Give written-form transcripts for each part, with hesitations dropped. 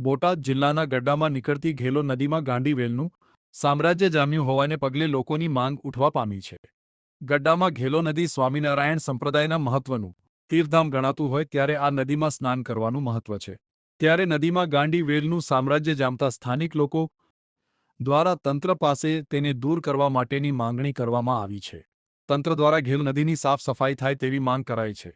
બોટાદ જિલ્લાના ગड्डाમાં નીકળતી ઘેલો નદીમાં ગાંડીવેલનું સામ્રાજ્ય જામ્યું હોવાને પગલે લોકોની માંગ ઉઠવા પામી છે। ગड्डाમાં ઘેલો નદી સ્વામિનારાયણ સંપ્રદાયના મહત્વનું તીર્થધામ ગણાતું હોય ત્યારે આ નદીમાં સ્નાન કરવાનું મહત્વ છે। ત્યારે નદીમાં ગાંડીવેલનું સામ્રાજ્ય જામતા સ્થાનિક લોકો દ્વારા તંત્ર પાસે તેને દૂર કરવા માટેની માંગણી કરવામાં આવી છે। તંત્ર દ્વારા ઘેલ નદીની સાફ સફાઈ થાય તેવી માંગ કરાઈ છે।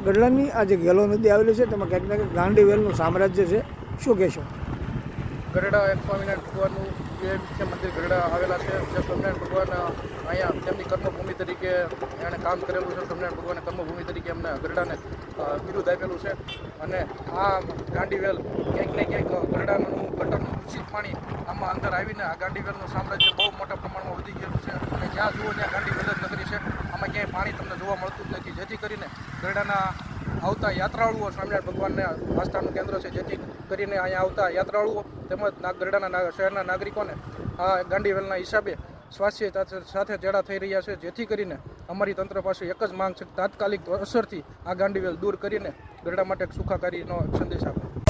ગઢડાની આ જે ઘેલો નદી આવેલી છે તેમાં ક્યાંક ને ક્યાંક ગાંડીવેલનું સામ્રાજ્ય છે, શું કહેશો? ગઢડા એક સ્વામિનારાયણ ભગવાનનું જે મુખ્ય મંદિર ગઢડા આવેલા છે, જે સ્વામિનારાયણ ભગવાન અહીંયા તેમની કર્મભૂમિ તરીકે એણે કામ કરેલું છે। સ્વામિનારાયણ ભગવાને કર્મભૂમિ તરીકે એમને ગઢડાને બિરુદ આપેલું છે અને આ ગાંડીવેલ ક્યાંક ને ક્યાંક ગઢડાનું ગટરનું દૂષિત પાણી આમાં અંદર આવીને આ ગાંડીવેલનું સામ્રાજ્ય બહુ મોટા પ્રમાણમાં વધી ગયેલું છે અને જ્યાં જુઓ ત્યાં ગાંડીવેલ જ નગરી છે। આમાં ક્યાંય પાણી તમને જોવા મળતું જ નથી, જેથી કરીને ગઢડાના આવતા યાત્રાળુઓ સ્વામિનારાયણ ભગવાનને આસ્થાનું કેન્દ્ર છે, જેથી કરીને અહીંયા આવતા યાત્રાળુઓ તેમજ ગઢડાના શહેરના નાગરિકોને આ ગાંડીવેલના હિસાબે સ્વાસ્થ્ય સાથે ચેડા થઈ રહ્યા છે। જેથી કરીને અમારી તંત્ર પાસે એક જ માંગ છે, તાત્કાલિક અસરથી આ ગાંડીવેલ દૂર કરીને ગઢડા માટે સુખાકારીનો સંદેશ આપે।